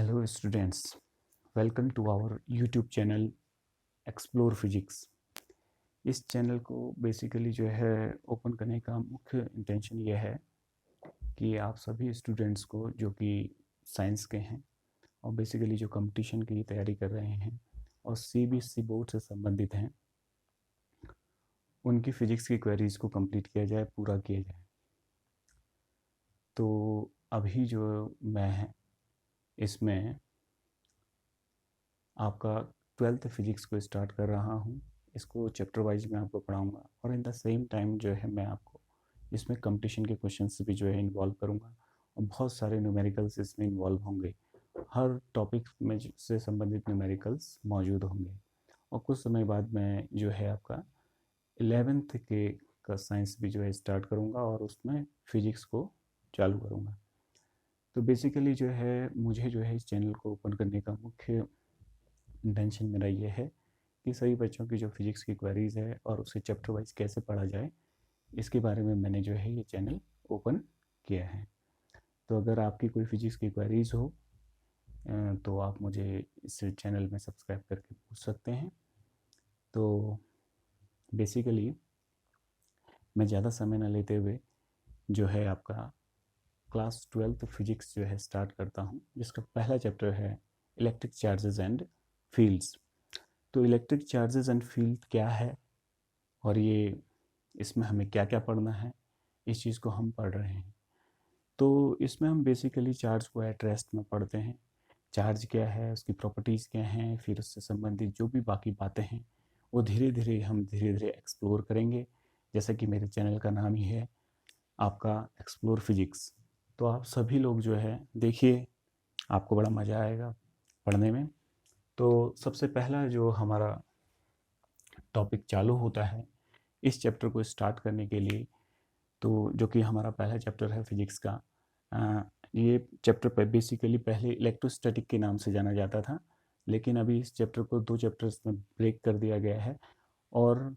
Hello students, welcome to our YouTube channel explore physics. इस channel को basically जो है ओपन करने का मुख्य इंटेंशन ये है कि आप सभी स्टूडेंट्स को जो कि साइंस के हैं और बेसिकली जो कंपटीशन की तैयारी कर रहे हैं और सीबीएसई बोर्ड से संबंधित हैं, उनकी फ़िज़िक्स की क्वेरीज़ को कंप्लीट किया जाए, पूरा किया जाए। तो अभी जो मैं इसमें आपका 12th फिजिक्स को स्टार्ट कर रहा हूँ। इसको चैप्टर वाइज मैं आपको पढ़ाऊँगा और इन द सेम टाइम जो है मैं आपको इसमें कंपटीशन के क्वेश्चंस भी जो है इन्वॉल्व करूँगा और बहुत सारे न्यूमेरिकल्स इसमें इन्वॉल्व होंगे। हर टॉपिक में से संबंधित न्यूमेरिकल्स मौजूद होंगे और कुछ समय बाद मैं जो है आपका 11th के का साइंस भी जो है स्टार्ट करूँगा और उसमें फ़िज़िक्स को चालू करूँगा। तो बेसिकली जो है मुझे जो है इस चैनल को ओपन करने का मुख्य इंटेंशन मेरा ये है कि सभी बच्चों की जो फिज़िक्स की क्वेरीज़ है और उसे चैप्टर वाइज कैसे पढ़ा जाए, इसके बारे में मैंने जो है ये चैनल ओपन किया है। तो अगर आपकी कोई फिज़िक्स की क्वेरीज़ हो तो आप मुझे इस चैनल में सब्सक्राइब करके पूछ सकते हैं। तो बेसिकली मैं ज़्यादा समय ना लेते हुए जो है आपका क्लास 12th फिजिक्स जो है स्टार्ट करता हूँ, जिसका पहला चैप्टर है इलेक्ट्रिक चार्जेस एंड फील्ड्स। तो इलेक्ट्रिक चार्जेस एंड फील्ड क्या है और ये इसमें हमें क्या क्या पढ़ना है, इस चीज़ को हम पढ़ रहे हैं। तो इसमें हम बेसिकली चार्ज को एट रेस्ट में पढ़ते हैं। चार्ज क्या है, उसकी प्रॉपर्टीज़ क्या हैं, फिर उससे संबंधित जो भी बाकी बातें हैं वो धीरे धीरे एक्सप्लोर करेंगे। जैसा कि मेरे चैनल का नाम ही है आपका एक्सप्लोर फिजिक्स। तो आप सभी लोग जो है देखिए, आपको बड़ा मज़ा आएगा पढ़ने में। तो सबसे पहला जो हमारा टॉपिक चालू होता है इस चैप्टर को स्टार्ट करने के लिए, तो जो कि हमारा पहला चैप्टर है फिजिक्स का। ये चैप्टर पर बेसिकली पहले इलेक्ट्रोस्टैटिक के नाम से जाना जाता था, लेकिन अभी इस चैप्टर को 2 चैप्टर्स में ब्रेक कर दिया गया है और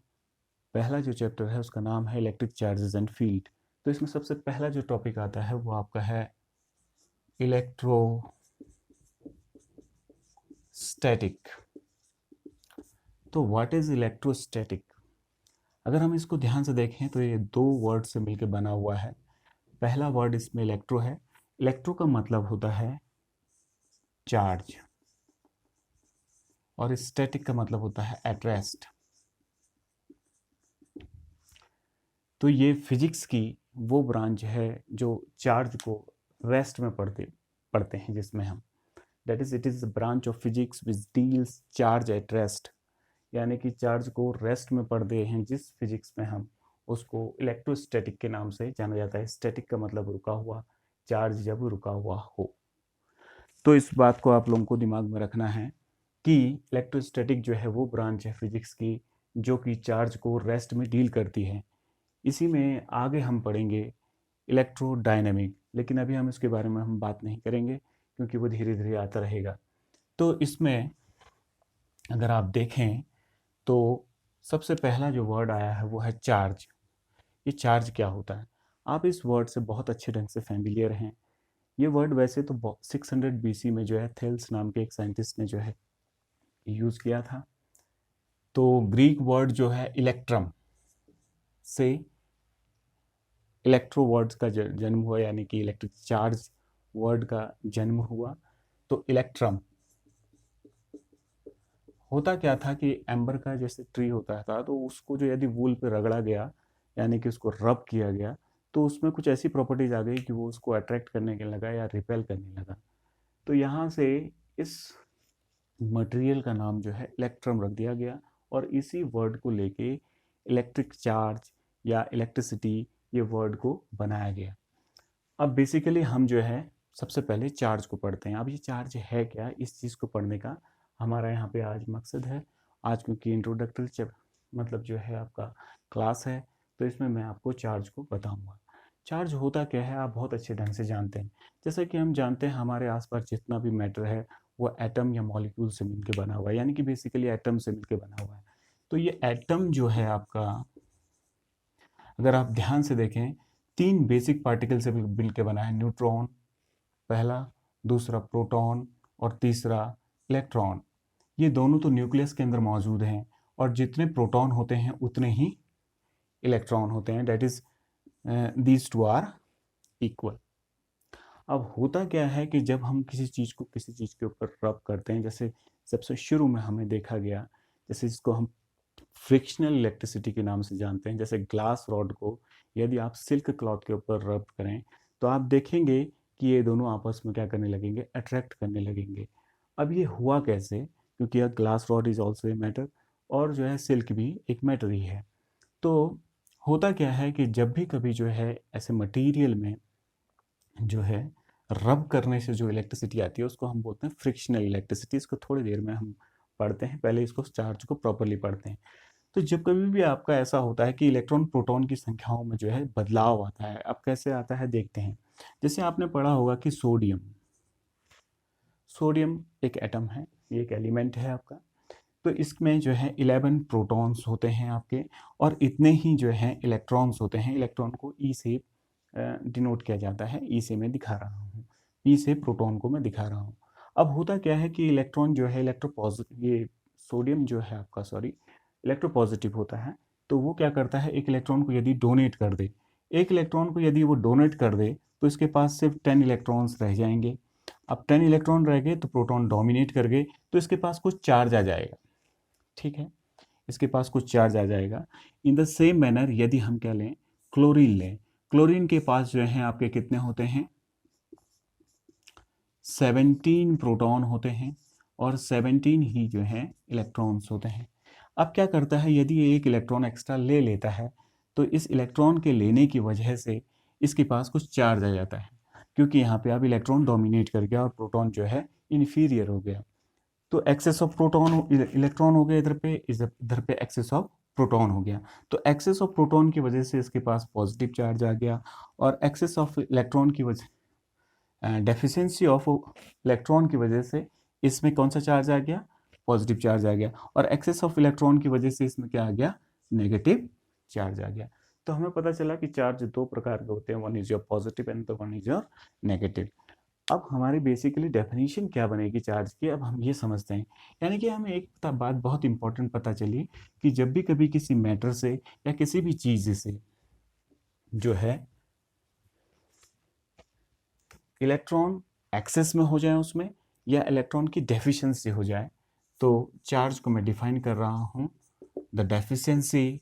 पहला जो चैप्टर है उसका नाम है इलेक्ट्रिक चार्जेस एंड फील्ड। तो इसमें सबसे पहला जो टॉपिक आता है वो आपका है इलेक्ट्रोस्टैटिक। तो व्हाट इज़ इलेक्ट्रोस्टैटिक? अगर हम इसको ध्यान से देखें तो ये 2 वर्ड से मिलकर बना हुआ है। पहला वर्ड इसमें इलेक्ट्रो है। इलेक्ट्रो का मतलब होता है चार्ज और स्टैटिक का मतलब होता है एट रेस्ट। तो ये फिजिक्स की वो ब्रांच है जो चार्ज को रेस्ट में पढ़ते हैं, जिसमें हम that is it is branch of physics which deals charge at rest. यानी कि चार्ज को रेस्ट में पढ़ते हैं जिस फिजिक्स में हम उसको इलेक्ट्रोस्टैटिक के नाम से जाना जाता है। स्टैटिक का मतलब रुका हुआ, चार्ज जब रुका हुआ हो। तो इस बात को आप लोगों को दिमाग में रखना है कि इलेक्ट्रोस्टैटिक जो है वो ब्रांच है फिजिक्स की जो कि चार्ज को रेस्ट में डील करती है। इसी में आगे हम पढ़ेंगे इलेक्ट्रोडायनेमिक, लेकिन अभी हम इसके बारे में हम बात नहीं करेंगे क्योंकि वो धीरे धीरे आता रहेगा। तो इसमें अगर आप देखें तो सबसे पहला जो वर्ड आया है वो है चार्ज। ये चार्ज क्या होता है? आप इस वर्ड से बहुत अच्छे ढंग से फैमिलियर हैं। ये वर्ड वैसे तो 600 बीसी में जो है थेल्स नाम के एक साइंटिस्ट ने जो है यूज़ किया था। तो ग्रीक वर्ड जो है इलेक्ट्रम से इलेक्ट्रो वर्ड्स का जन्म हुआ, यानी कि इलेक्ट्रिक चार्ज वर्ड का जन्म हुआ। तो इलेक्ट्रम होता क्या था कि एम्बर का जैसे ट्री होता था, तो उसको जो यदि वूल पे रगड़ा गया यानी कि उसको रब किया गया तो उसमें कुछ ऐसी प्रॉपर्टीज आ गई कि वो उसको अट्रैक्ट करने के लगा या रिपेल करने लगा। तो यहाँ से इस मटेरियल का नाम जो है इलेक्ट्रम रख दिया गया और इसी वर्ड को लेके इलेक्ट्रिक चार्ज या इलेक्ट्रिसिटी ये वर्ड को बनाया गया। अब बेसिकली हम जो है सबसे पहले चार्ज को पढ़ते हैं। अब ये चार्ज है क्या, इस चीज़ को पढ़ने का हमारा यहाँ पे आज मकसद है। आज क्योंकि इंट्रोडक्टरी मतलब जो है आपका क्लास है, तो इसमें मैं आपको चार्ज को बताऊंगा। चार्ज होता क्या है आप बहुत अच्छे ढंग से जानते हैं। जैसे कि हम जानते हैं हमारे आसपास जितना भी मैटर है वो एटम या मॉलिक्यूल से मिलकर बना हुआ है, यानी कि बेसिकली एटम से मिलकर बना हुआ है। तो ये एटम जो है आपका, अगर आप ध्यान से देखें, 3 बेसिक पार्टिकल से मिलकर बना है। न्यूट्रॉन पहला, दूसरा प्रोटॉन और तीसरा इलेक्ट्रॉन। ये दोनों तो न्यूक्लियस के अंदर मौजूद हैं और जितने प्रोटॉन होते हैं उतने ही इलेक्ट्रॉन होते हैं, that is these two are equal. अब होता क्या है कि जब हम किसी चीज़ को किसी चीज़ के ऊपर रब करते हैं, जैसे सबसे शुरू में हमें देखा गया, जैसे इसको हम फ्रिक्शनल इलेक्ट्रिसिटी के नाम से जानते हैं। जैसे ग्लास रॉड को यदि आप सिल्क क्लॉथ के ऊपर रब करें तो आप देखेंगे कि ये दोनों आपस में क्या करने लगेंगे, अट्रैक्ट करने लगेंगे। अब ये हुआ कैसे, क्योंकि यह glass rod is also a matter और जो है सिल्क भी एक मैटर ही है। तो होता क्या है कि जब भी कभी जो है ऐसे मटेरियल में जो है रब करने से जो इलेक्ट्रिसिटी आती है उसको हम बोलते हैं फ्रिक्शनल इलेक्ट्रिसिटी। इसको थोड़ी देर में हम पढ़ते हैं, पहले इसको चार्ज को प्रॉपरली पढ़ते हैं। तो जब कभी भी आपका ऐसा होता है कि इलेक्ट्रॉन प्रोटॉन की संख्याओं में जो है बदलाव आता है, अब कैसे आता है देखते हैं। जैसे आपने पढ़ा होगा कि सोडियम सोडियम एक एटम है, ये एक एलिमेंट है आपका। तो इसमें जो है 11 प्रोटॉन्स होते हैं आपके और इतने ही जो है इलेक्ट्रॉन्स होते हैं। इलेक्ट्रॉन को ई से डिनोट किया जाता है, ई से मैं दिखा रहा हूँ, ई से प्रोटॉन को मैं दिखा रहा हूँ। अब होता क्या है कि इलेक्ट्रॉन जो है इलेक्ट्रोपॉजिटिव, ये सोडियम जो है आपका सॉरी इलेक्ट्रोपॉजिटिव होता है। तो वो क्या करता है, एक इलेक्ट्रॉन को यदि डोनेट कर दे, एक इलेक्ट्रॉन को यदि वो डोनेट कर दे तो इसके पास सिर्फ 10 इलेक्ट्रॉन्स रह जाएंगे। अब 10 इलेक्ट्रॉन रह गए तो प्रोटॉन डोमिनेट कर गए तो इसके पास कुछ चार्ज आ जाएगा, ठीक है, इसके पास कुछ चार्ज आ जाएगा। इन द सेम मैनर यदि हम क्या लें, क्लोरीन लें, क्लोरीन के पास जो है आपके कितने होते हैं, 17 प्रोटॉन होते हैं और 17 ही जो है इलेक्ट्रॉन्स होते हैं। अब क्या करता है, यदि ये एक इलेक्ट्रॉन एक्स्ट्रा ले लेता है तो इस इलेक्ट्रॉन के लेने की वजह से इसके पास कुछ चार्ज आ जाता है, क्योंकि यहाँ पे अब इलेक्ट्रॉन डोमिनेट कर गया और प्रोटॉन जो है इन्फीरियर हो गया। तो एक्सेस ऑफ प्रोटॉन इलेक्ट्रॉन हो गया इधर पे एक्सेस ऑफ प्रोटॉन हो गया। तो एक्सेस ऑफ प्रोटॉन की वजह से इसके पास पॉजिटिव चार्ज आ गया और एक्सेस ऑफ इलेक्ट्रॉन की वजह डेफिशिएंसी ऑफ इलेक्ट्रॉन की वजह से इसमें कौन सा चार्ज आ गया, पॉजिटिव चार्ज आ गया। और एक्सेस ऑफ इलेक्ट्रॉन की वजह से इसमें क्या आ गया, नेगेटिव चार्ज आ गया। तो हमें पता चला कि चार्ज दो प्रकार के होते हैं, one is your positive and one is your negative. अब हमारी बेसिकली डेफिनेशन क्या बनेगी चार्ज की, अब हम ये समझते हैं। यानी कि हमें एक बात बहुत इंपॉर्टेंट पता चली कि जब भी कभी किसी मैटर से या किसी भी चीज़ से जो है इलेक्ट्रॉन एक्सेस में हो जाए उसमें या इलेक्ट्रॉन की डेफिशिएंसी हो जाए, तो चार्ज को मैं डिफाइन कर रहा हूं, द डेफिशिएंसी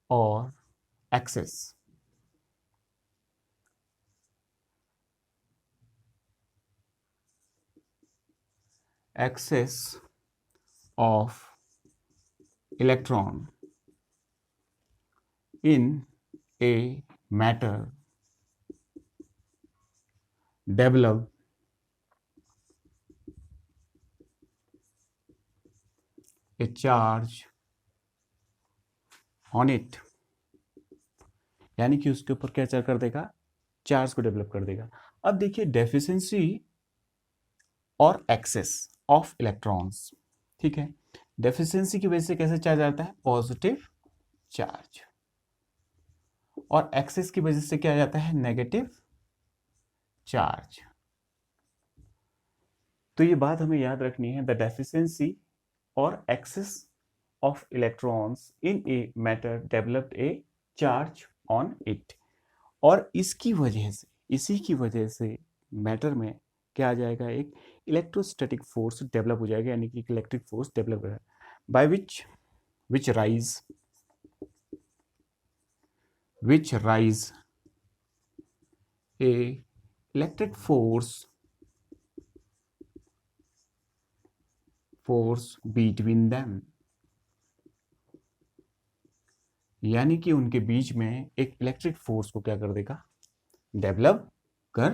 और access of electron in a matter develop a charge on it, यानी कि उसके ऊपर क्या कर देगा, चार्ज को डेवलप कर देगा। अब देखिए डेफिशिएंसी और एक्सेस ऑफ इलेक्ट्रॉन्स, ठीक है, डेफिशिएंसी की वजह से कैसे चार्ज आता है, पॉजिटिव चार्ज, और एक्सेस की वजह से क्या आ जाता है, नेगेटिव चार्ज। तो ये बात हमें याद रखनी है, द डेफिशिएंसी और excess of electrons in a matter developed a charge on it. और इसकी वजह से, इसी की वजह से मैटर में क्या आ जाएगा, एक इलेक्ट्रोस्टैटिक फोर्स डेवलप हो जाएगा, यानी कि इलेक्ट्रिक फोर्स डेवलप हो जाएगा, bye which rise a electric force between them, यानी कि उनके बीच में एक इलेक्ट्रिक फोर्स को क्या कर देगा, डेवलप कर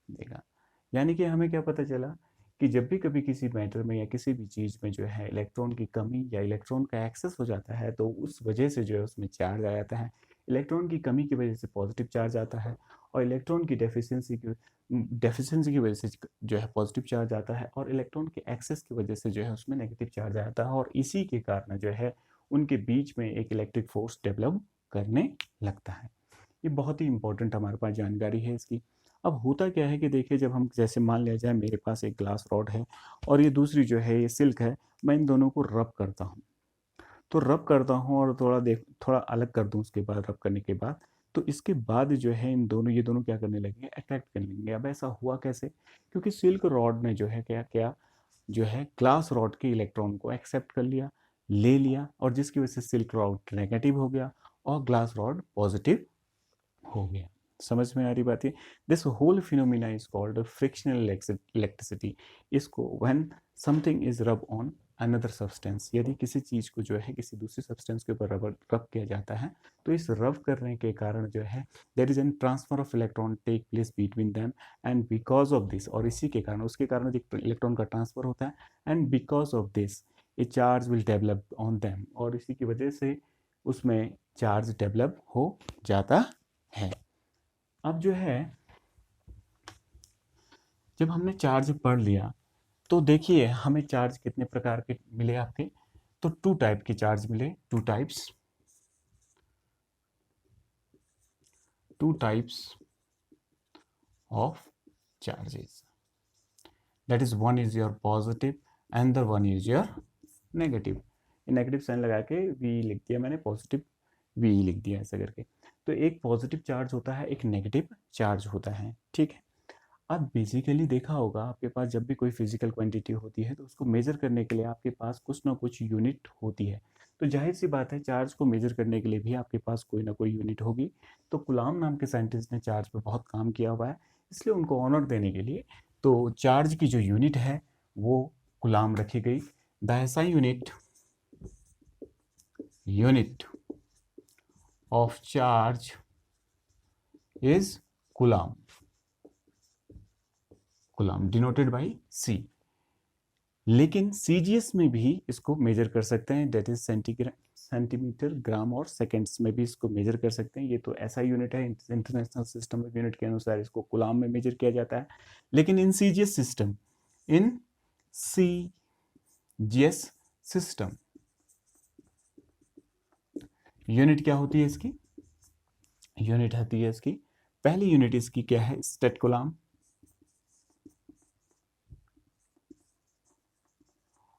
देगा। यानी कि हमें क्या पता चला कि जब भी कभी किसी मैटर में या किसी भी चीज़ में जो है इलेक्ट्रॉन की कमी या इलेक्ट्रॉन का एक्सेस हो जाता है तो उस वजह से जो है उसमें चार्ज आ जाता है। इलेक्ट्रॉन की कमी की वजह से पॉजिटिव चार्ज आता है और इलेक्ट्रॉन की डेफिशिएंसी की वजह से जो है पॉजिटिव चार्ज आता है और इलेक्ट्रॉन के एक्सेस की वजह से जो है उसमें नेगेटिव चार्ज आता है और इसी के कारण जो है उनके बीच में एक इलेक्ट्रिक फोर्स डेवलप करने लगता है। ये बहुत ही इंपॉर्टेंट हमारे पास जानकारी है इसकी। अब होता क्या है कि देखिए, जब हम जैसे मान लिया जाए मेरे पास एक ग्लास रॉड है और ये दूसरी जो है ये सिल्क है, मैं इन दोनों को रब करता हूँ। तो रब करता हूँ और थोड़ा अलग कर दूँ उसके बाद, रब करने के बाद तो इसके बाद जो है ये दोनों क्या करने लगेंगे, अट्रैक्ट करने लगेंगे। अब ऐसा हुआ कैसे? क्योंकि सिल्क रॉड ने जो है क्या क्या जो है ग्लास रॉड के इलेक्ट्रॉन को एक्सेप्ट कर लिया, ले लिया, और जिसकी वजह से सिल्क रॉड नेगेटिव हो गया और ग्लास रॉड पॉजिटिव हो गया। समझ में आ रही बात है? This whole phenomena is called frictional electricity. इसको when something is rub on another substance, यदि किसी चीज को जो है किसी दूसरी सब्सटेंस के ऊपर रब किया जाता है, तो इस रब करने के कारण जो है there is an transfer of electron take place between them, and because of this, और इसी के कारण उसके कारण एक इलेक्ट्रॉन का ट्रांसफर होता है, and because of this A charge will develop on them, और इसी की वजह से उसमें चार्ज डेवलप हो जाता है। अब जो है जब हमने चार्ज पढ़ लिया तो देखिए हमें चार्ज कितने प्रकार के मिले आपके, तो टू टाइप के चार्ज मिले, two types of charges, that is one is your positive and the one is your negative. Negative sign लगा के वी लिख दिया मैंने, पॉजिटिव वी लिख दिया ऐसा करके। तो एक पॉजिटिव चार्ज होता है, एक नेगेटिव चार्ज होता है, ठीक है। अब बेसिकली देखा होगा आपके पास जब भी कोई फिजिकल क्वांटिटी होती है तो उसको मेजर करने के लिए आपके पास कुछ ना कुछ यूनिट होती है। तो जाहिर सी बात है चार्ज को मेजर करने के लिए भी आपके पास कोई ना कोई यूनिट होगी। तो कुलाम नाम के साइंटिस्ट ने चार्ज पे बहुत काम किया हुआ है, इसलिए उनको ऑनर देने के लिए तो चार्ज की जो यूनिट है वो कुलाम रखी गई। द ऐसा unit of charge is कुलाम, कुलाम denoted by C। लेकिन सीजीएस में भी इसको मेजर कर सकते हैं, डेट इज सेंटीमीटर, ग्राम और सेकेंड्स में भी इसको मेजर कर सकते हैं। ये तो ऐसा यूनिट है, इंटरनेशनल सिस्टम ऑफ यूनिट के अनुसार इसको कुलाम में मेजर किया जाता है। लेकिन इन सीजीएस सिस्टम यूनिट क्या होती है इसकी? यूनिट होती है इसकी, पहली यूनिट इसकी क्या है, स्टेट कुलाम,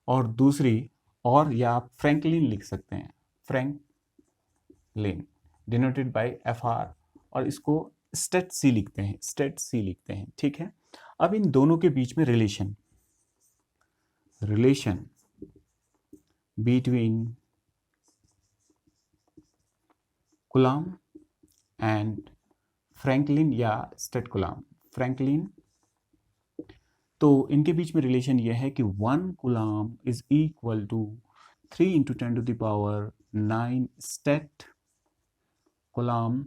और दूसरी, और या आप फ्रैंकलिन लिख सकते हैं, फ्रैंकलिन डिनोटेड बाय FR, और इसको स्टेट सी लिखते हैं, ठीक है। अब इन दोनों के बीच में relation between coulomb and Franklin या स्टेट कुलाम, फ्रैंकलिन, तो इनके बीच में रिलेशन यह है कि 1 coulomb is equal to 3 × 10⁹ stat coulomb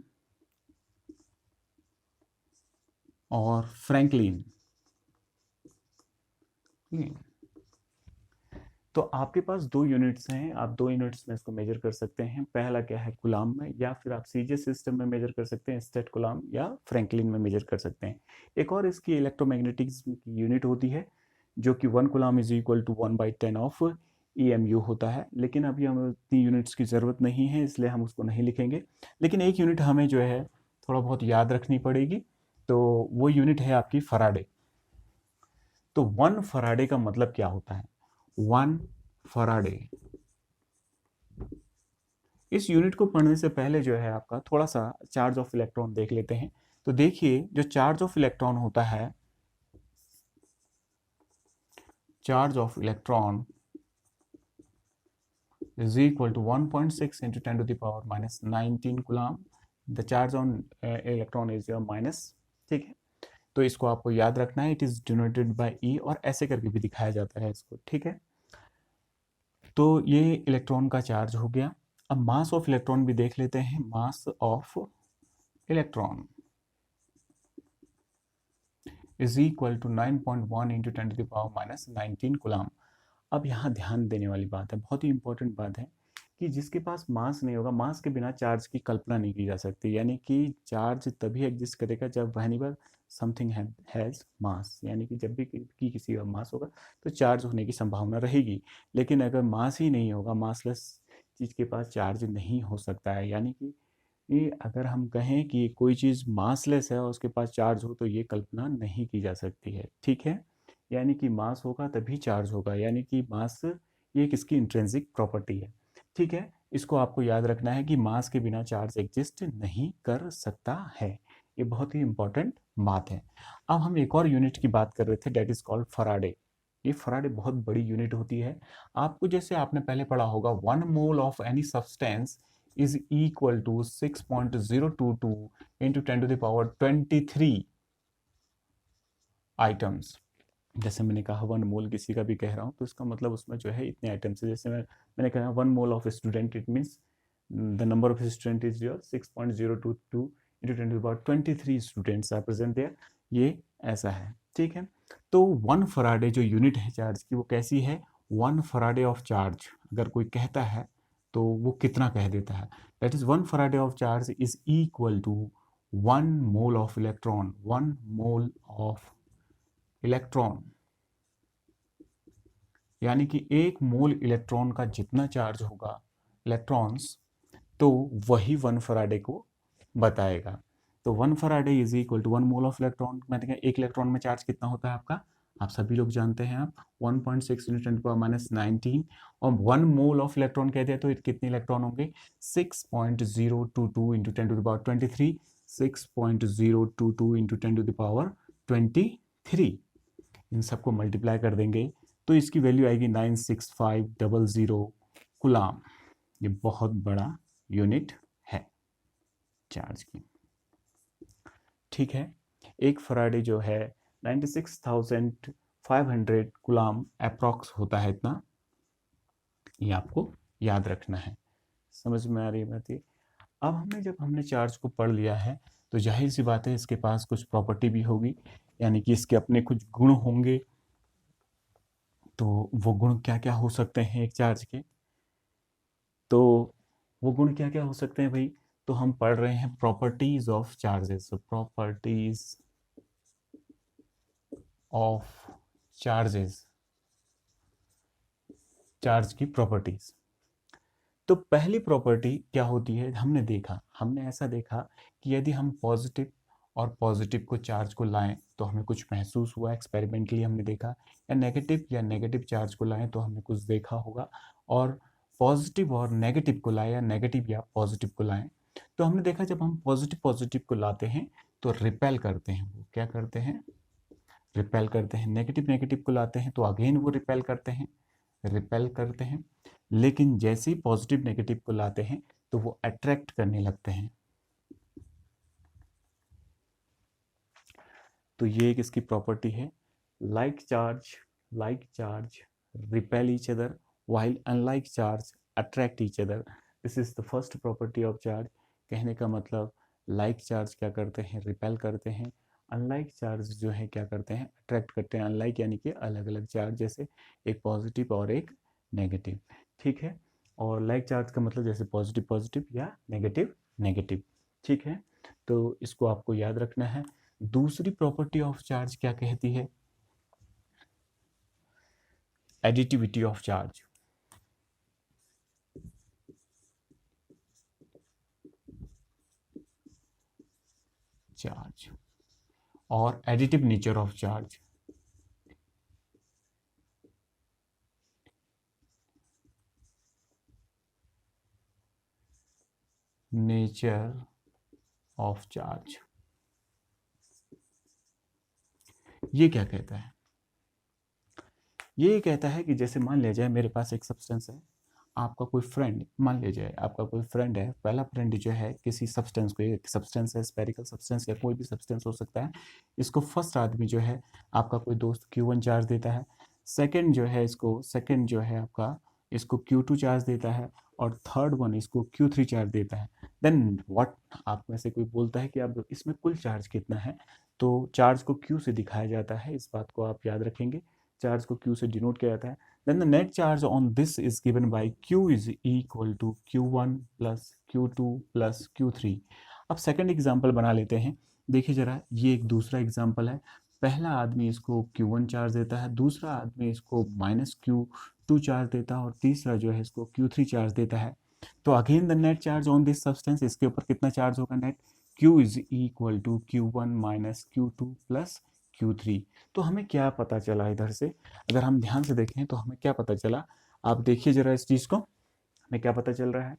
और फ्रैंकलिन। तो आपके पास दो यूनिट्स हैं, आप दो यूनिट्स में इसको मेजर कर सकते हैं। पहला क्या है, कुलाम में, या फिर आप सीजीएस सिस्टम में मेजर कर सकते हैं, स्टेट कुलाम या फ्रैंकलिन में मेजर कर सकते हैं। एक और इसकी इलेक्ट्रोमैग्नेटिक्स की यूनिट होती है जो कि 1 coulomb is equal to 1/10 of EMU होता है। लेकिन अभी हमें उतनी यूनिट्स की ज़रूरत नहीं है, इसलिए हम उसको नहीं लिखेंगे। लेकिन एक यूनिट हमें जो है थोड़ा बहुत याद रखनी पड़ेगी, तो वो यूनिट है आपकी फराडे। तो 1 फराडे का मतलब क्या होता है? 1 फराडे, इस यूनिट को पढ़ने से पहले जो है आपका थोड़ा सा चार्ज ऑफ इलेक्ट्रॉन देख लेते हैं। तो देखिए जो चार्ज ऑफ इलेक्ट्रॉन होता है, charge of electron is equal to 1.6 into 10 to the power minus 19 coulomb. The charge on electron is your minus, ठीक है। तो इसको आपको याद रखना है, it is denoted by E, और ऐसे करके भी दिखाया जाता है इसको, ठीक है। तो ये इलेक्ट्रॉन का चार्ज हो गया। अब मास ऑफ इलेक्ट्रॉन भी देख लेते हैं। Mass of electron is equal to 9.1 into 10 to the power minus 19 coulomb. अब यहाँ ध्यान देने वाली बात है, बहुत ही इंपॉर्टेंट बात है कि जिसके पास मास नहीं होगा, मास के बिना चार्ज की कल्पना नहीं की जा सकती। यानी कि चार्ज तभी एग्जिस्ट करेगा जब व्हेनेवर समथिंग हैज़ मास, यानी कि जब भी किसी का मास होगा तो चार्ज होने की संभावना रहेगी। लेकिन अगर मास ही नहीं होगा, मासलेस चीज़ के पास चार्ज नहीं हो सकता है। यानी कि ये अगर हम कहें कि कोई चीज़ मासलेस है और उसके पास चार्ज हो तो ये कल्पना नहीं की जा सकती है, ठीक है। यानी कि मास होगा तभी चार्ज होगा, यानी कि मास ये किसकी इंट्रिंसिक प्रॉपर्टी है, ठीक है। इसको आपको याद रखना है कि मास के बिना चार्ज एग्जिस्ट नहीं कर सकता है। ये बहुत ही इंपॉर्टेंट बात है। अब हम एक और यूनिट की बात कर रहे थे, डेट इज कॉल्ड फराडे। ये फराडे बहुत बड़ी यूनिट होती है। आपको जैसे आपने पहले पढ़ा होगा, 1 mole of any substance is equal to 6.022 into 10⁻23 items. जैसे मैंने कहा 1 मोल किसी का भी कह रहा हूँ तो इसका मतलब उसमें जो है इतने आइटम्स है। जैसे मैंने कहा 1 mole of student, it means the number of student is your 6.022 into 10⁻23 students are present there. ये ऐसा है, ठीक है। तो 1 फराडे जो यूनिट है चार्ज की वो कैसी है, 1 फराडे ऑफ चार्ज अगर कोई कहता है तो वो कितना कह देता है। That is 1 Faraday of charge is equal to 1 mole of electron. 1 mole of electron यानी कि 1 मोल इलेक्ट्रॉन का जितना चार्ज होगा इलेक्ट्रॉन्स, तो वही 1 फराडे को बताएगा। तो 1 Faraday is equal to 1 mole of electron. मैंने कहा एक इलेक्ट्रॉन में चार्ज कितना होता है आपका, आप सभी लोग जानते हैं, आप 1.6 × 10⁻⁻19 और 1 मोल ऑफ इलेक्ट्रॉन कहते हैं तो कितने इलेक्ट्रॉन होंगे, 6.022 इंटू 10⁻23, 6.022 इंटू 10⁻23। इन सबको मल्टीप्लाई कर देंगे तो इसकी वैल्यू आएगी 96500 कूलाम। ये बहुत बड़ा यूनिट है चार्ज की, ठीक है। एक फराडे जो है 96,500 कूलाम अप्रॉक्स होता है इतना, ये आपको याद रखना है। समझ में आ रही है बात ये। अब हमने चार्ज को पढ़ लिया है तो जाहिर सी बात है इसके पास कुछ प्रॉपर्टी भी होगी, यानी कि इसके अपने कुछ गुण होंगे। तो वो गुण क्या क्या हो सकते हैं एक चार्ज के, तो वो गुण क्या क्या हो सकते हैं भाई, तो हम पढ़ रहे हैं properties of charges. Properties of charges, charge की प्रॉपर्टीज। तो पहली प्रॉपर्टी क्या होती है, हमने ऐसा देखा कि यदि हम पॉजिटिव और पॉजिटिव को चार्ज को लाएं तो हमें कुछ महसूस हुआ, एक्सपेरिमेंटली हमने देखा, या नेगेटिव चार्ज को लाएं तो हमने कुछ देखा होगा, और पॉजिटिव और नेगेटिव को लाएं या नेगेटिव या पॉजिटिव को लाएं तो हमने देखा जब हम पॉजिटिव को लाते हैं तो रिपेल करते हैं। वो क्या करते हैं, रिपेल करते हैं। नेगेटिव को लाते हैं तो अगेन वो रिपेल करते हैं। लेकिन जैसे ही पॉजिटिव नेगेटिव को लाते हैं तो वो अट्रैक्ट करने लगते हैं। तो ये एक इसकी प्रॉपर्टी है। Like charge repel each other while unlike charge attract each other. This is the first property of charge. कहने का मतलब लाइक चार्ज क्या करते हैं, रिपेल करते हैं। अनलाइक चार्ज जो है क्या करते हैं, अट्रैक्ट करते हैं। अनलाइक यानी कि अलग अलग चार्ज, जैसे एक पॉजिटिव और एक नेगेटिव, ठीक है। और लाइक चार्ज का मतलब जैसे पॉजिटिव या नेगेटिव, ठीक है। तो इसको आपको याद रखना है। दूसरी प्रॉपर्टी ऑफ चार्ज क्या कहती है, एडिटिविटी ऑफ चार्ज। और additive nature of charge. Nature of charge ये क्या कहता है, ये कहता है कि जैसे मान लिया जाए मेरे पास एक सब्सटेंस है, आपका कोई फ्रेंड, मान लिया जाए आपका कोई फ्रेंड है, पहला फ्रेंड जो है किसी सब्सटेंस को, एक सब्सटेंस है, स्पेरिकल सब्सटेंस या कोई भी सब्सटेंस हो सकता है, इसको फर्स्ट आदमी जो है आपका कोई दोस्त Q1 चार्ज देता है। सेकंड जो है आपका इसको Q2 चार्ज देता है, और थर्ड वन इसको Q3 चार्ज देता है। देन व्हाट, आप में से कोई बोलता है कि अब इसमें कुल चार्ज कितना है, तो चार्ज को Q से दिखाया जाता है, इस बात को आप याद रखेंगे। चार्ज को Q से डिनोट किया जाता है। Then the net charge on this is given by Q is equal to Q1 plus Q2 plus Q3। अब सेकंड एग्जांपल बना लेते हैं। देखिए जरा, ये एक दूसरा एग्जांपल है। पहला आदमी इसको Q1 चार्ज देता है, दूसरा आदमी इसको -Q2 चार्ज देता है, और तीसरा जो है इसको Q3 चार्ज देता है। तो again the net charge on this substance, इसके ऊपर कितना चार्ज होगा net, Q is equal to Q1 minus Q2 plus Q3। तो हमें क्या पता चला इधर से, अगर हम ध्यान से देखें तो हमें क्या पता चला, आप देखिए जरा इस चीज को, हमें क्या पता चल रहा है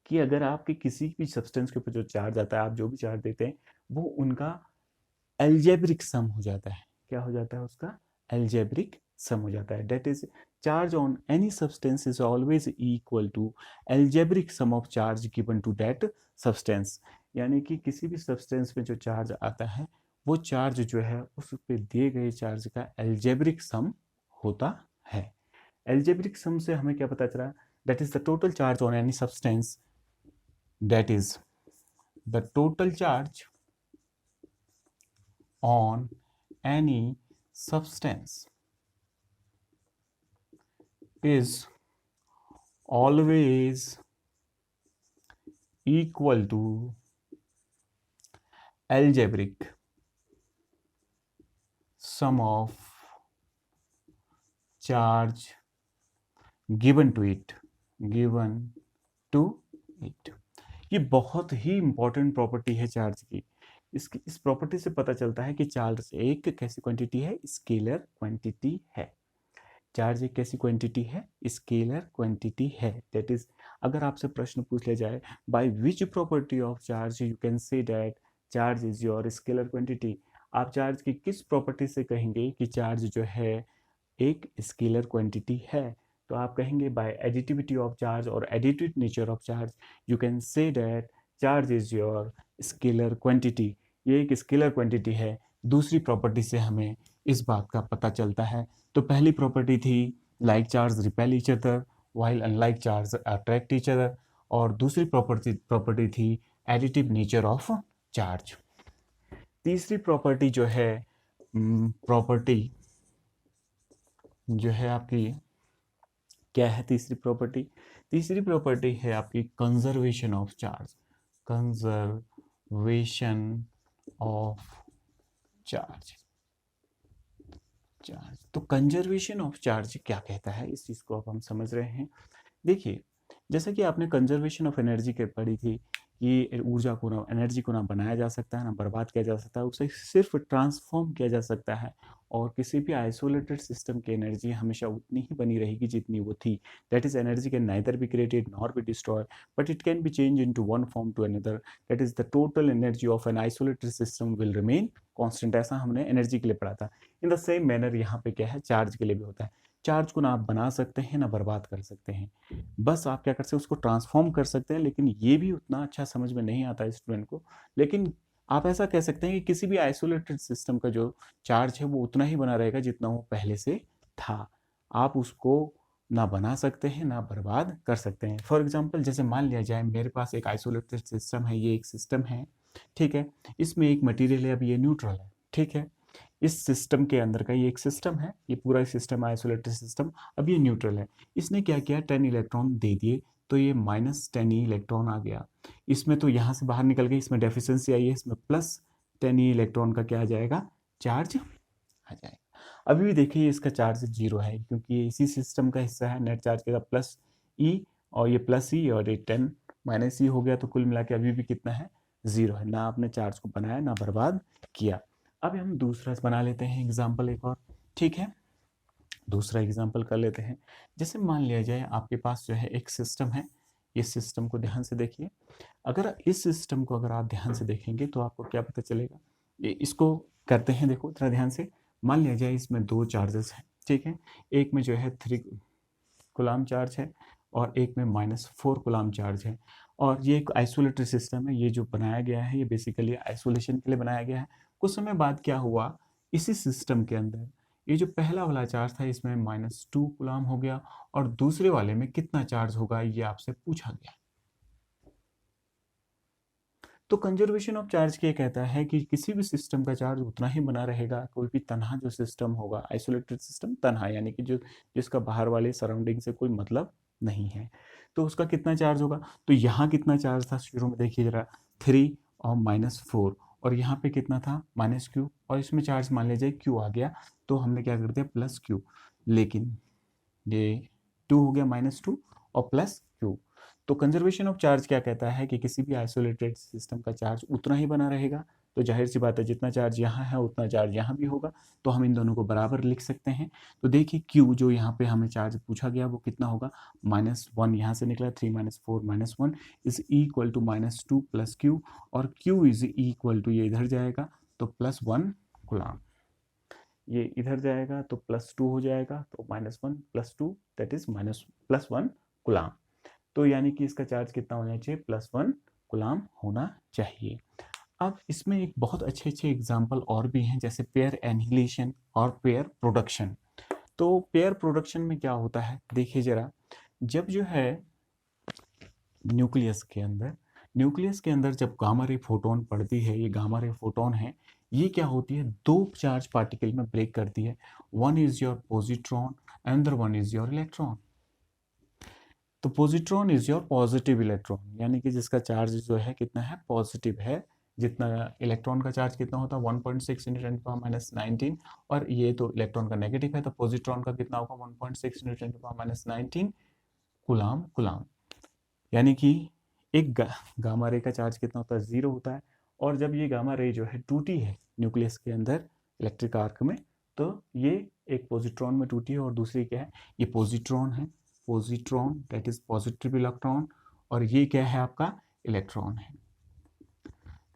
कि अगर आपके किसी भी सब्सटेंस के ऊपर जो चार्ज आता है, आप जो भी चार्ज देते हैं, वो उनका एल्जेब्रिक सम हो जाता है। क्या हो जाता है उसका, एल्जेब्रिक सम हो जाता है। That is charge on any substance is always equal to algebraic sum of charge given to that substance. यानी कि किसी भी सब्सटेंस में जो चार्ज आता है, वो चार्ज जो है उस पे दिए गए चार्ज का एल्जेब्रिक सम होता है। एल्जेब्रिक सम से हमें क्या पता चला, that is the total charge on any substance, that is the total charge on any substance is always equal to algebraic sum of charge given to it, given to it। ये बहुत ही important property है charge की। इस property से पता चलता है कि चार्ज एक कैसी क्वांटिटी है, स्केलर क्वांटिटी है। चार्ज एक कैसी क्वांटिटी है, स्केलर क्वांटिटी है। दैट इज, अगर आपसे प्रश्न पूछ लिया जाए by which property of charge you can say that charge is your scalar quantity, आप चार्ज की किस प्रॉपर्टी से कहेंगे कि चार्ज जो है एक स्केलर क्वांटिटी है, तो आप कहेंगे बाय एडिटिविटी ऑफ चार्ज और additive nature of charge you can say that charge is your scalar quantity. ये एक स्केलर क्वांटिटी है। दूसरी प्रॉपर्टी से हमें इस बात का पता चलता है। तो पहली प्रॉपर्टी थी like charge repel each other while unlike charge attract each other, और दूसरी प्रॉपर्टी थी एडिटिव नेचर ऑफ चार्ज। तीसरी प्रॉपर्टी जो है, प्रॉपर्टी जो है आपकी, क्या है तीसरी प्रॉपर्टी, तीसरी प्रॉपर्टी है आपकी conservation of charge, conservation of charge. Charge तो कंजर्वेशन ऑफ चार्ज क्या कहता है, इस चीज को अब हम समझ रहे हैं। देखिए, जैसा कि आपने कंजर्वेशन ऑफ एनर्जी के पढ़ी थी, ये ऊर्जा को ना, एनर्जी को ना बनाया जा सकता है ना बर्बाद किया जा सकता है, उसे सिर्फ ट्रांसफॉर्म किया जा सकता है। और किसी भी आइसोलेटेड सिस्टम की एनर्जी हमेशा उतनी ही बनी रहेगी जितनी वो थी। That is energy can neither be created nor be destroy, but it can be change into one form to another. That is the total energy of an isolated system will remain constant. ऐसा हमने energy के लिए पढ़ा था। In the same manner यहाँ पे क्या है, चार्ज के लिए भी होता है। चार्ज को ना आप बना सकते हैं ना बर्बाद कर सकते हैं, बस आप क्या कर सकते हैं, उसको ट्रांसफॉर्म कर सकते हैं। लेकिन ये भी उतना अच्छा समझ में नहीं आता है स्टूडेंट को। लेकिन आप ऐसा कह सकते हैं कि किसी भी आइसोलेटेड सिस्टम का जो चार्ज है वो उतना ही बना रहेगा जितना वो पहले से था। आप उसको ना बना सकते हैं ना बर्बाद कर सकते हैं। फॉर एग्जाम्पल, जैसे मान लिया जाए मेरे पास एक आइसोलेटेड सिस्टम है, ये एक सिस्टम है, ठीक है। इसमें एक मटीरियल है, अब ये न्यूट्रल है, ठीक है। इस सिस्टम के अंदर का ये एक सिस्टम है, ये पूरा सिस्टम आइसोलेटेड सिस्टम, अब ये न्यूट्रल है। इसने क्या किया, 10 इलेक्ट्रॉन दे दिए, तो ये -10 इलेक्ट्रॉन आ गया। इसमें तो यहाँ से बाहर निकल गई, इसमें डेफिशिएंसी आई है, इसमें +10 इलेक्ट्रॉन का क्या आ जाएगा, चार्ज आ जाएगा। अभी भी देखिए इसका चार्ज 0 है, क्योंकि ये इसी सिस्टम का हिस्सा है। नेट चार्ज के साथ +E और ये +E और ये 10 -E हो गया, तो कुल मिला के अभी भी कितना है, 0 है। ना आपने चार्ज को बनाया ना बर्बाद किया। अब हम दूसरा बना लेते हैं एग्जाम्पल एक और, ठीक है। दूसरा एग्जाम्पल कर लेते हैं। जैसे मान लिया जाए आपके पास जो है एक सिस्टम है, इस सिस्टम को ध्यान से देखिए। अगर इस सिस्टम को अगर आप ध्यान से देखेंगे तो आपको क्या पता चलेगा, इसको करते हैं, देखो थोड़ा ध्यान से। मान लिया जाए इसमें 2 चार्जेस हैं, ठीक है। एक में जो है 3 कूलम चार्ज है और एक में -4 कूलम चार्ज है। और ये एक आइसोलेटेड सिस्टम है। ये जो बनाया गया है ये बेसिकली आइसोलेशन के लिए बनाया गया है। कुछ समय बाद क्या हुआ, इसी सिस्टम के अंदर ये जो पहला वाला चार्ज था इसमें -2 कूलम हो गया, और दूसरे वाले में कितना चार्ज होगा ये आपसे पूछा गया। तो कंजर्वेशन ऑफ चार्ज क्या कहता है कि किसी भी सिस्टम का चार्ज उतना ही बना रहेगा। कोई भी तनहा जो सिस्टम होगा, आइसोलेटेड सिस्टम तनहा, यानी कि जो जिसका बाहर वाले सराउंडिंग से कोई मतलब नहीं है, तो उसका कितना चार्ज होगा। तो यहाँ कितना चार्ज था शुरू में, देखिए जरा, 3 और -4, और यहाँ पे कितना था, -Q, और इसमें चार्ज मान लीजिए Q आ गया, तो हमने क्या कर दिया, +Q। लेकिन ये 2 हो गया, -2 और +Q, तो कंजर्वेशन ऑफ चार्ज क्या कहता है कि किसी भी आइसोलेटेड सिस्टम का चार्ज उतना ही बना रहेगा। तो जाहिर सी बात है जितना चार्ज यहाँ है उतना चार्ज यहाँ भी होगा, तो हम इन दोनों को बराबर लिख सकते हैं। तो देखिए Q जो यहाँ पे हमें चार्ज पूछा गया वो कितना होगा, -1 यहाँ से निकला, 3 - 4 - 1 इज इक्वल टू -2 + Q, और Q इज इक्वल टू, ये इधर जाएगा तो +1 कूलम, ये इधर जाएगा तो +2 हो जाएगा, तो -1 + 2 दैट इज +1 कूलम। तो यानी कि इसका चार्ज कितना होना चाहिए, +1 कूलम होना चाहिए। अब इसमें एक बहुत अच्छे अच्छे एग्जाम्पल और भी हैं, जैसे पेयर एनिहिलेशन और पेयर प्रोडक्शन। तो पेयर प्रोडक्शन में क्या होता है, देखिए जरा, जब जो है न्यूक्लियस के अंदर जब गामा रे फोटोन पड़ती है, ये गामा रे फोटोन है, ये क्या होती है, दो चार्ज पार्टिकल में ब्रेक करती है। One is your positron, another one is your electron. तो positron is your positive electron, यानी कि जिसका चार्ज जो है कितना है, पॉजिटिव है। जितना इलेक्ट्रॉन का चार्ज कितना होता है, 1.6 × 10⁻⁹, और ये तो इलेक्ट्रॉन का नेगेटिव है, तो पॉजिट्रॉन का कितना होगा, 1.6 × 10⁻⁹ कूलम। यानी कि एक गामा रे का चार्ज कितना होता है, 0 होता है। और जब ये गामा रे जो है टूटी है न्यूक्लियस के अंदर इलेक्ट्रिक आर्क में, तो ये एक पॉजिट्रॉन में टूटी है और दूसरी क्या है, ये पॉजिट्रॉन है, positron that is positive electron, और ये क्या है आपका इलेक्ट्रॉन है।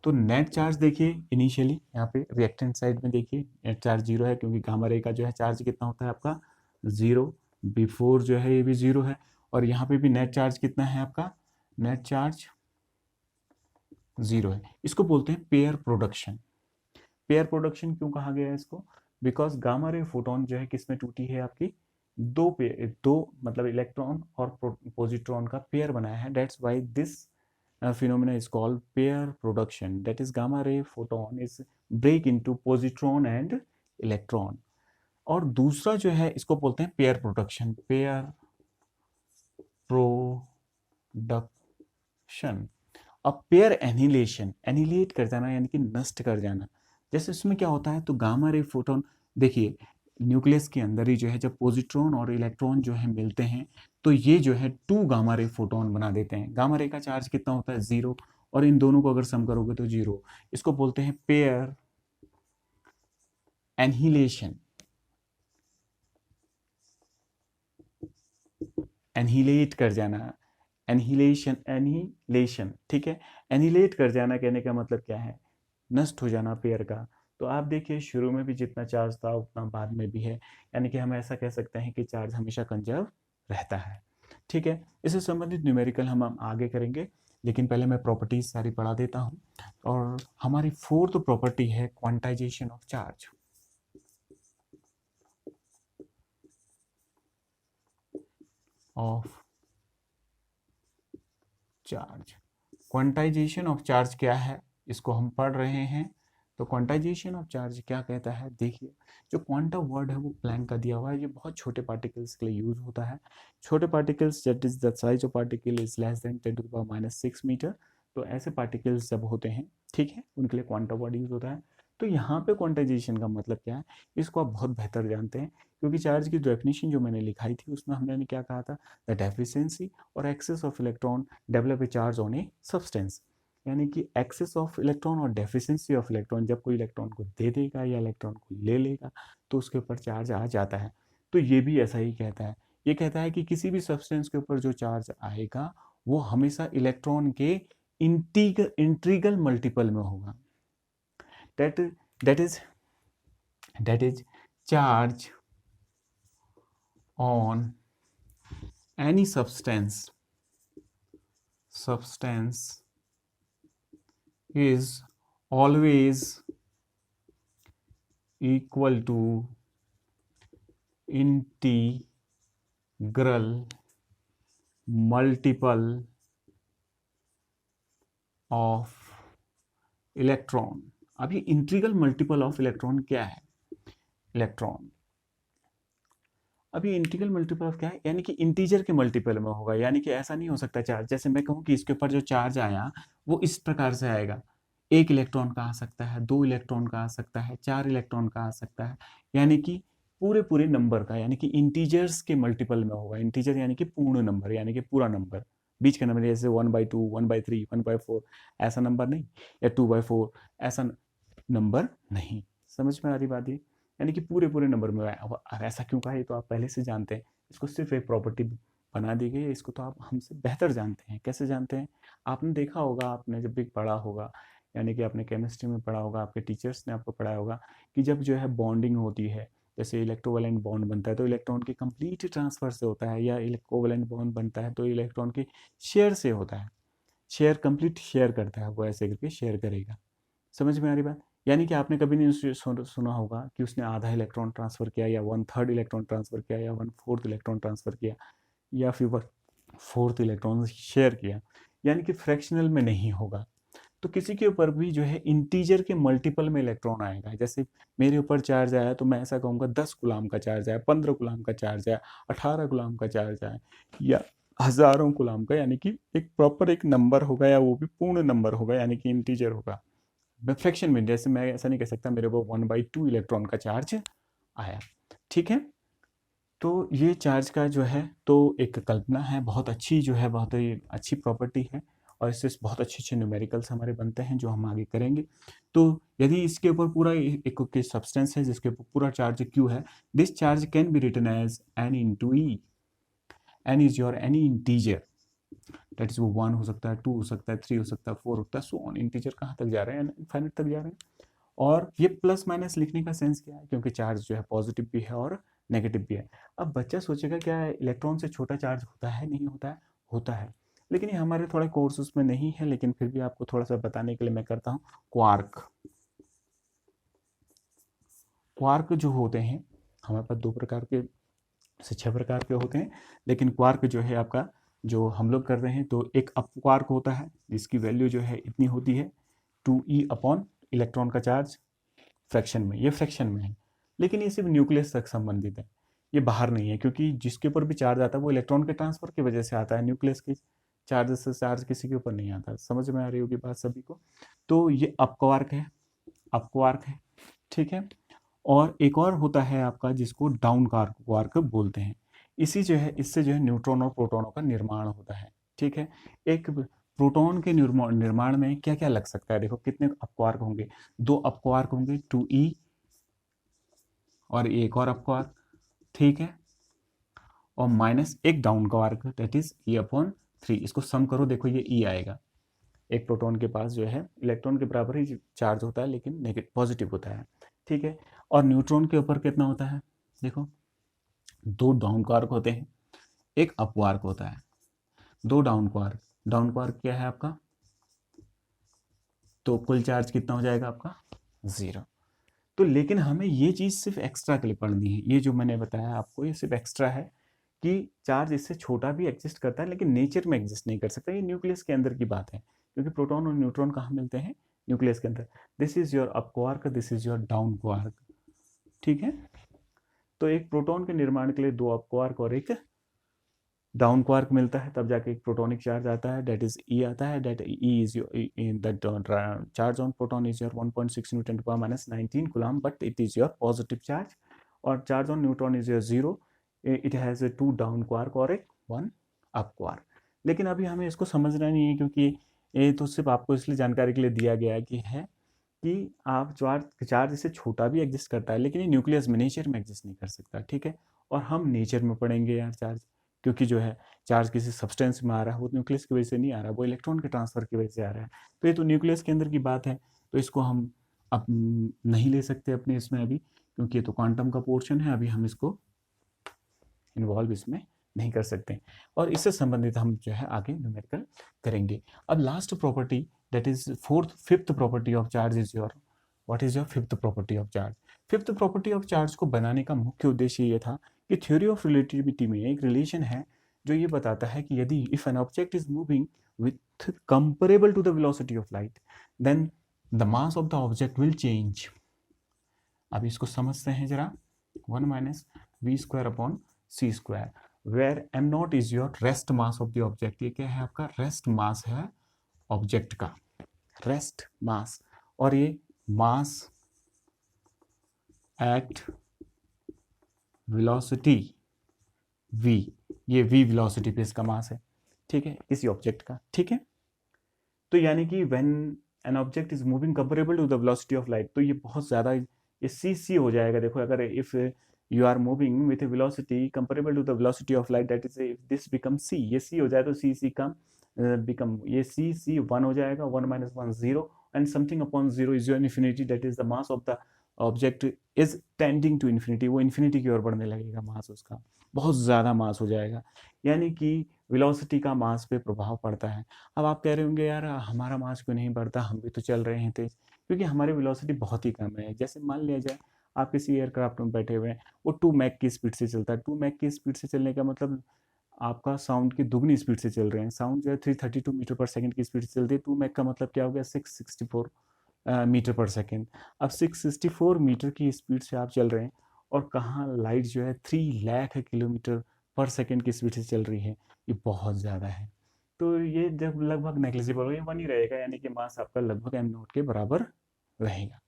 तो नेट चार्ज देखिए, इनिशियली यहाँ पे रिएक्टेंट साइड में देखिए नेट चार्ज 0 है, क्योंकि गामा रे का जो है चार्ज कितना होता है आपका 0, बिफोर जो है ये भी 0 है, और यहाँ पे भी नेट चार्ज कितना है आपका, नेट चार्ज 0 है। इसको बोलते हैं पेयर प्रोडक्शन। पेयर प्रोडक्शन क्यों कहा गया है इसको, बिकॉज गामा रे फोटोन जो है किसमें टूटी है आपकी, दो मतलब इलेक्ट्रॉन और पॉजिट्रॉन का पेयर बनाया है, that's why this phenomena is called pair production, that is gamma ray photon is break into positron and electron। और दूसरा जो है इसको बोलते हैं पेयर प्रोडक्शन, पेयर प्रोडक्शन। अब पेयर एनिहिलेशन, एनिहिलेट कर जाना यानी कि नष्ट कर जाना। जैसे इसमें क्या होता है, तो गामा रे फोटोन, देखिए न्यूक्लियस के अंदर ही जो है जब पॉजिट्रॉन और इलेक्ट्रॉन जो है मिलते हैं, तो ये जो है 2 गामा रे फोटोन बना देते हैं। गामा रे का चार्ज कितना होता है, 0, और इन दोनों को अगर सम करोगे तो 0। इसको बोलते हैं पेयर एनिहिलेशन, एनिहिलेट कर जाना, एनिहिलेशन, ठीक है। एनिहिलेट कर जाना कहने का मतलब क्या है, नष्ट हो जाना पेयर का। तो आप देखिए शुरू में भी जितना चार्ज था उतना बाद में भी है, यानी कि हम ऐसा कह सकते हैं कि चार्ज हमेशा कंजर्व रहता है, ठीक है। इससे संबंधित न्यूमेरिकल हम आगे करेंगे, लेकिन पहले मैं प्रॉपर्टीज सारी पढ़ा देता हूँ। और हमारी 4th प्रॉपर्टी है quantization of charge. Quantization of charge क्या है, इसको हम पढ़ रहे हैं। तो क्वांटाइजेशन ऑफ चार्ज क्या कहता है, देखिए जो क्वांटा वर्ड है वो प्लैंक का दिया हुआ है, ये बहुत छोटे पार्टिकल्स के लिए यूज होता है। छोटे particles that is the size of particle is less than 10⁻⁻⁶ metre. तो ऐसे पार्टिकल्स जब होते हैं, ठीक है, उनके लिए क्वांटा वर्ड यूज होता है। तो यहाँ पे क्वांटाइजेशन का मतलब क्या है, इसको आप बहुत बेहतर जानते हैं, क्योंकि चार्ज की डेफिनेशन जो मैंने लिखाई थी उसमें हमने क्या कहा था, द डेफिशिएंसी और excess of electron develop a charge on a substance. यानी कि एक्सेस ऑफ इलेक्ट्रॉन और डेफिशिएंसी ऑफ इलेक्ट्रॉन, जब कोई इलेक्ट्रॉन को दे देगा या इलेक्ट्रॉन को ले लेगा तो उसके ऊपर चार्ज आ जाता है। तो ये भी ऐसा ही कहता है, ये कहता है कि किसी भी सब्सटेंस के ऊपर जो चार्ज आएगा वो हमेशा इलेक्ट्रॉन के इंट्रीगल मल्टीपल में होगा। that is charge on any substance is always equal to integral multiple of electron. अब ये इंटीग्रल मल्टीपल ऑफ इलेक्ट्रॉन क्या है, इलेक्ट्रॉन, अब ये इंटीग्रल मल्टीपल ऑफ क्या है, यानी कि इंटीजर के मल्टीपल में होगा। यानी कि ऐसा नहीं हो सकता चार्ज, जैसे मैं कहूँ कि इसके ऊपर जो चार्ज आया वो इस प्रकार से आएगा, 1 इलेक्ट्रॉन का आ सकता है, 2 इलेक्ट्रॉन का आ सकता है, 4 इलेक्ट्रॉन का आ सकता है, यानी कि पूरे नंबर का, यानी कि इंटीजर्स के मल्टीपल में होगा। इंटीजर यानी कि पूर्ण नंबर, यानी कि पूरा नंबर, बीच का नंबर, जैसे 1/2, 1/3, 1/4 ऐसा नंबर नहीं, या 2/4 ऐसा नंबर नहीं। समझ में आ रही बात? ये यानी कि पूरे पूरे नंबर में ऐसा क्यों कहा, ये तो आप पहले से जानते हैं। इसको सिर्फ एक प्रॉपर्टी बना दी गई है, इसको तो आप हमसे बेहतर जानते हैं। कैसे जानते हैं? आपने देखा होगा, आपने जब भी पढ़ा होगा, यानी कि आपने केमिस्ट्री में पढ़ा होगा, आपके टीचर्स ने आपको पढ़ाया होगा कि जब जो है बॉन्डिंग होती है, जैसे इलेक्ट्रोवैलेंट बॉन्ड बनता है तो इलेक्ट्रॉन के कंप्लीट ट्रांसफर से होता है, या इलेक्ट्रोवैलेंट बॉन्ड बनता है तो इलेक्ट्रॉन के शेयर से होता है। शेयर कंप्लीट शेयर करता है, वो ऐसे करके शेयर करेगा। समझ में आ रही बात? यानी कि आपने कभी नहीं सुना होगा कि उसने आधा इलेक्ट्रॉन ट्रांसफर किया, या 1/3 इलेक्ट्रॉन ट्रांसफर किया, या 1/4 इलेक्ट्रॉन ट्रांसफर किया, या फिर 1/4 इलेक्ट्रॉन शेयर किया। यानी कि फ्रैक्शनल में नहीं होगा। तो किसी के ऊपर भी जो है इंटीजर के मल्टीपल में इलेक्ट्रॉन आएगा। जैसे मेरे ऊपर चार्ज आया तो मैं ऐसा कहूँगा 10 गुलाम का चार्ज आया, 15 गुलाम का चार्ज आया, 18 गुलाम का चार्ज आया, या हजारों गुलाम का, यानी कि एक प्रॉपर एक नंबर होगा, या वो भी पूर्ण नंबर होगा, यानी कि इंटीजर होगा। फ्रैक्शन में जैसे मैं ऐसा नहीं कह सकता मेरे को 1/2 इलेक्ट्रॉन का चार्ज आया। ठीक है, तो ये चार्ज का जो है तो एक कल्पना है, बहुत अच्छी जो है, बहुत ही अच्छी प्रॉपर्टी है, और इससे बहुत अच्छे अच्छे न्यूमेरिकल्स हमारे बनते हैं जो हम आगे करेंगे। तो यदि इसके ऊपर पूरा एक सब्सटेंस है जिसके ऊपर पूरा चार्ज क्यू है, this charge can be written as n into e. N is your any integer, that is वो 1 हो सकता है, 2 हो सकता है, 3 हो सकता है, 4 होता है, सो ऑन। इंटीजर कहाँ तक जा रहे हैं? इनफाइनाइट तक जा रहे हैं। और ये प्लस माइनस लिखने का सेंस क्या है? क्योंकि चार्ज जो है पॉजिटिव भी है और नेगेटिव भी है। अब बच्चा सोचेगा क्या है, इलेक्ट्रॉन से छोटा चार्ज होता है, नहीं होता है? होता है, लेकिन ये हमारे थोड़े कोर्स उसमें नहीं है, लेकिन फिर भी आपको थोड़ा सा बताने के लिए मैं करता हूँ। क्वार्क, क्वार्क जो होते हैं हमारे पास 2 प्रकार के से 6 प्रकार के होते हैं, लेकिन क्वार्क जो है आपका, जो हम लोग कर रहे हैं, तो एक अप क्वार्क होता है जिसकी वैल्यू जो है इतनी होती है 2e अपॉन इलेक्ट्रॉन का चार्ज फ्रैक्शन में, ये फ्रैक्शन में है, लेकिन ये सिर्फ न्यूक्लियस तक संबंधित है, ये बाहर नहीं है, क्योंकि जिसके ऊपर भी चार्ज आता है वो इलेक्ट्रॉन के ट्रांसफर की वजह से आता है, न्यूक्लियस के चार्ज से चार्ज किसी के ऊपर नहीं आता। समझ में आ रही होगी बात सभी को? तो ये अपक्वार्क है, अपक्वार्क है, ठीक है। और एक और होता है आपका जिसको डाउन क्वार्क बोलते हैं। इसी जो है, इससे जो है न्यूट्रॉन और प्रोटॉनों का निर्माण होता है, ठीक है। एक प्रोटॉन के निर्माण में क्या क्या लग सकता है? देखो कितने अपक्वार्क होंगे, 2 अपक्वार्क होंगे 2e, और एक और अपक्वार्क, ठीक है, और माइनस एक down quark, that is e/3। इसको सम करो, देखो ये e आएगा। एक प्रोटॉन के पास जो है इलेक्ट्रॉन के बराबर ही चार्ज होता है, लेकिन नेगेटिव पॉजिटिव होता है, ठीक है। और न्यूट्रॉन के ऊपर कितना होता है? देखो 2 डाउन क्वार्क होते हैं, एक अप क्वार्क होता है, 2 डाउन क्वार्क। डाउन क्वार्क क्या है आपका? तो कुल चार्ज कितना हो जाएगा आपका? 0। तो लेकिन हमें ये चीज़ सिर्फ एक्स्ट्रा के लिए पढ़नी है, ये जो मैंने बताया आपको ये सिर्फ एक्स्ट्रा है कि चार्ज इससे छोटा भी एग्जिस्ट करता है, लेकिन नेचर में एग्जिस्ट नहीं कर सकता। ये न्यूक्लियस के अंदर की बात है, क्योंकि प्रोटॉन और न्यूट्रॉन कहाँ मिलते हैं? न्यूक्लियस के अंदर। This is your up quark, this is your down quark, ठीक है। तो एक प्रोटॉन के निर्माण के लिए 2 अप क्वार्क और एक डाउन क्वार्क मिलता है, तब जाके एक प्रोटॉनिक चार्ज आता है, दैट इज ई आता है, that E is that charge on proton is your 1.6 newton to power -19 coulomb, but it is your positive charge. और charge on neutron is your 0, it has 2 down quark और एक 1 up quark. लेकिन अभी हमें इसको समझना नहीं है, क्योंकि ये तो सिर्फ आपको इसलिए जानकारी के लिए दिया गया है कि आप चार्ज इससे छोटा भी एग्जिस्ट करता है, लेकिन ये न्यूक्लियस में, नेचर में एग्जिस्ट नहीं कर सकता, ठीक है। और हम नेचर में पढ़ेंगे यार चार्ज, क्योंकि जो है चार्ज किसी सब्सटेंस में आ रहा है, वो न्यूक्लियस की वजह से नहीं आ रहा, वो इलेक्ट्रॉन के ट्रांसफर की वजह से आ रहा है। तो ये तो न्यूक्लियस के अंदर की बात है, तो इसको हम अब नहीं ले सकते अपने इसमें अभी, क्योंकि ये तो क्वांटम का पोर्शन है, अभी हम इसको इन्वॉल्व इसमें नहीं कर सकते। और इससे संबंधित हम जो है आगे न्यूमेरिकल करेंगे। अब last property, that is fifth property of charge is your, what is your fifth property of charge? Fifth property of charge को बनाने का मुख्य उद्देश्य ये था कि थ्योरी ऑफ रिलेटिविटी में एक रिलेशन है जो ये बताता है कि यदि if an object is moving with comparable to the velocity of light, then the mass of the object will change. अब इसको समझते हैं जरा। 1 - v² / c², where m0 is your rest mass of the object. ये क्या है आपका? Rest mass है ऑब्जेक्ट का, रेस्ट मास। और ये मास एट वेलोसिटी v, ये v वेलोसिटी पे इसका मास है, ठीक है, किसी ऑब्जेक्ट का। ठीक है, तो यानी कि when an object is moving comparable to the velocity of light, तो ये बहुत ज़्यादा, ये सी हो जाएगा। देखो, अगर if you are moving with a velocity comparable to the velocity of light, that is if this become C, ये सी हो जाए तो सी का बिकम, ये सी 1 हो जाएगा, 1 minus 1 0, and something upon 0 is your infinity, that is the mass of the object is tending to infinity, वो infinity की ओर बढ़ने लगेगा, मास उसका बहुत ज़्यादा मास हो जाएगा। यानी कि वेलोसिटी का मास पे प्रभाव पड़ता है। अब आप कह रहे होंगे, यार हमारा मास क्यों नहीं बढ़ता, हम भी तो चल रहे हैं तेज, क्योंकि हमारी वेलोसिटी बहुत ही कम है। जैसे मान लिया जाए आप किसी एयरक्राफ्ट में बैठे हुए हैं, वो 2 मैक की स्पीड से चलता है। 2 मैक की स्पीड से चलने का मतलब आपका साउंड की दुगनी स्पीड से चल रहे हैं। साउंड जो है 332 मीटर पर सेकंड की स्पीड से चलती है, 2 मैक का मतलब क्या हो गया, 664 मीटर पर सेकंड। अब 664 मीटर की स्पीड से आप चल रहे हैं, और कहाँ लाइट जो है 3 लाख किलोमीटर पर सेकंड की स्पीड से चल रही है, ये बहुत ज़्यादा है। तो ये जब लगभग नेग्लिजिबल हो, ये 1 ही रहेगा, यानी कि मास आपका लगभग एम नॉट के बराबर रहेगा।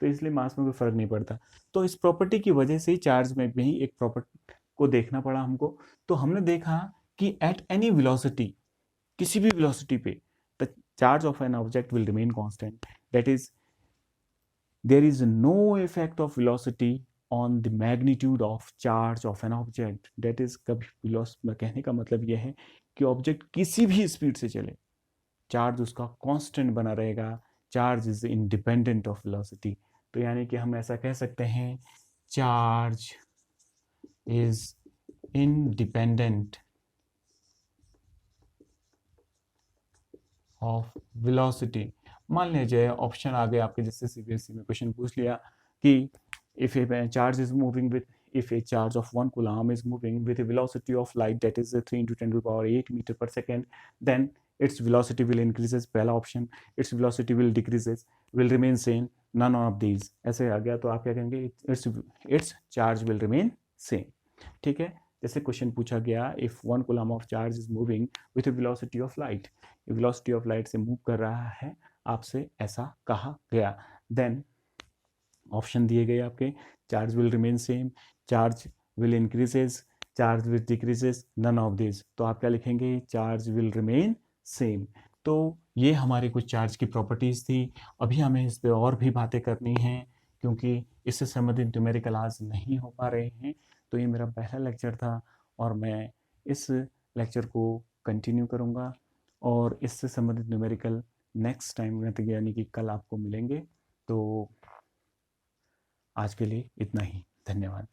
तो इसलिए मास में कोई फर्क नहीं पड़ता। तो इस प्रॉपर्टी की वजह से ही चार्ज में भी एक प्रॉपर्टी को देखना पड़ा हमको। तो हमने देखा कि एट एनी वेलोसिटी, किसी भी वेलोसिटी पे, the charge of an object will remain constant, that is there is no effect of velocity on the magnitude of charge of an object, that is कभी velocity कहने का मतलब यह है कि ऑब्जेक्ट किसी भी स्पीड से चले, चार्ज उसका कांस्टेंट बना रहेगा, charge is independent of velocity. तो यानी कि हम ऐसा कह सकते हैं, charge is independent of velocity. मान लीजिए ऑप्शन आ गए आपके, जैसे सीबीएसई में क्वेश्चन पूछ लिया कि if a charge is moving with, if a charge of 1 coulomb is moving with a velocity of light, that is 3 into 10 to the power 8 meter per second, then its velocity will increases, पहला option, its velocity will decreases, will remain same, none of these। ऐसे आ गया तो आप क्या कहेंगे, its charge will remain same। ठीक है, जैसे क्वेश्चन पूछा गया, if 1 coulomb of charge is moving with a velocity of light, velocity of light से मूव कर रहा है, आपसे ऐसा कहा गया, देन ऑप्शन दिए गए आपके, charge will remain same, charge will increases, charge will decreases, none of this. तो आप क्या लिखेंगे, चार्ज विल रिमेन सेम। तो ये हमारी कुछ चार्ज की प्रॉपर्टीज थी। अभी हमें इस पर और भी बातें करनी हैं, क्योंकि इससे संबंधित न्यूमेरिकल आज नहीं हो पा रहे हैं। तो ये मेरा पहला लेक्चर था, और मैं इस लेक्चर को कंटिन्यू करूँगा, और इससे संबंधित न्यूमेरिकल नेक्स्ट टाइम, यानी कि कल आपको मिलेंगे। तो आज के लिए इतना ही, धन्यवाद।